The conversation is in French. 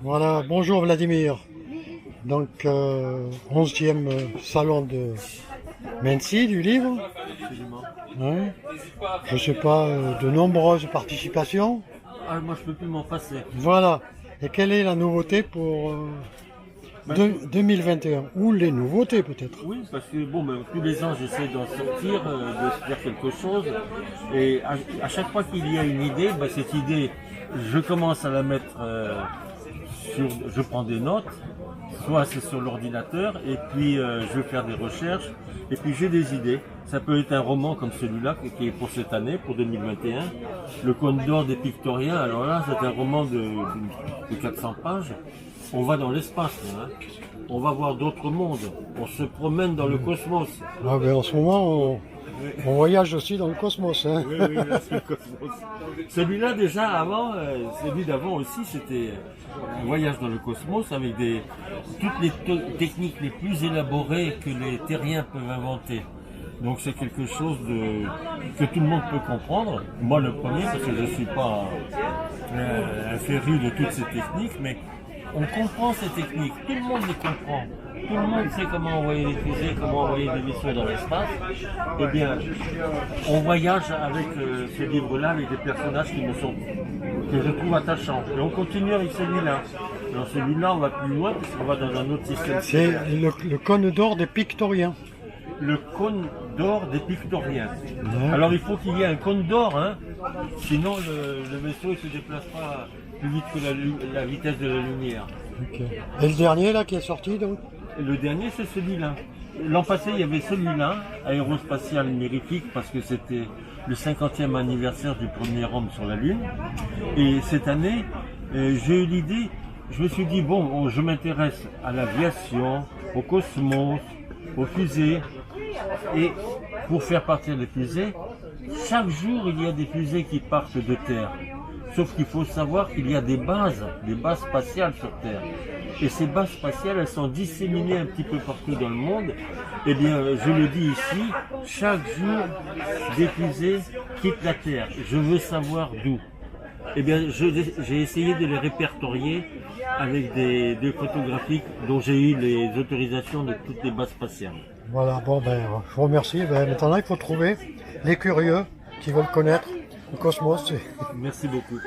Voilà, bonjour Vladimir. Donc, 11e salon de Mency du livre. Absolument. Ouais. Je sais pas, de nombreuses participations. Ah, moi je peux plus m'en passer. Voilà. Et quelle est la nouveauté pour Ben, 2021? Ou les nouveautés peut-être? oui, parce que bon, ben, tous les ans j'essaie d'en sortir, de se faire quelque chose. Et à chaque fois qu'il y a une idée, ben, cette idée, je commence à la mettre je prends des notes, soit c'est sur l'ordinateur, et puis je vais faire des recherches, et puis j'ai des idées. Ça peut être un roman comme celui-là, qui est pour cette année, pour 2021. Le Cône d'or des Pictoriens, alors là c'est un roman de 400 pages. On va dans l'espace, hein. On va voir d'autres mondes, on se promène dans le cosmos. Ah ben, en ce moment, on voyage aussi dans le cosmos. Hein. Oui, oui, là, c'est le cosmos. Celui-là, déjà, avant, celui d'avant aussi, c'était un voyage dans le cosmos avec toutes les techniques les plus élaborées que les terriens peuvent inventer. Donc c'est quelque chose que tout le monde peut comprendre. Moi le premier, parce que je ne suis pas un féru de toutes ces techniques, mais on comprend ces techniques, tout le monde les comprend. Tout le monde sait comment envoyer des fusées, comment envoyer des vaisseaux dans l'espace. Eh bien, on voyage avec ce livre-là, avec des personnages que je trouve attachants. Et on continue avec celui-là. Dans celui-là, on va plus loin, puisqu'on va dans un autre système. C'est le Cône d'or des Pictoriens. Le Cône d'or des Pictoriens. Ouais. Alors il faut qu'il y ait un cône d'or, hein, sinon le vaisseau ne se déplace pas plus vite que la vitesse de la lumière. Ok. Et le dernier là qui est sorti donc? Et le dernier c'est celui-là. L'an passé il y avait celui-là, aérospatial mirifique, parce que c'était le 50e anniversaire du premier homme sur la Lune. Et cette année, j'ai eu l'idée, je me suis dit bon, je m'intéresse à l'aviation, au cosmos, aux fusées. Et pour faire partir les fusées, chaque jour il y a des fusées qui partent de Terre. Sauf qu'il faut savoir qu'il y a des bases spatiales sur Terre. Et ces bases spatiales, elles sont disséminées un petit peu partout dans le monde. Eh bien, je le dis ici, chaque jour, des fusées quittent la Terre. Je veux savoir d'où. Eh bien, j'ai essayé de les répertorier avec des photographies dont j'ai eu les autorisations de toutes les bases spatiales. Voilà, bon ben, je vous remercie. Ben, maintenant, il faut trouver les curieux qui veulent connaître le cosmos. Merci beaucoup.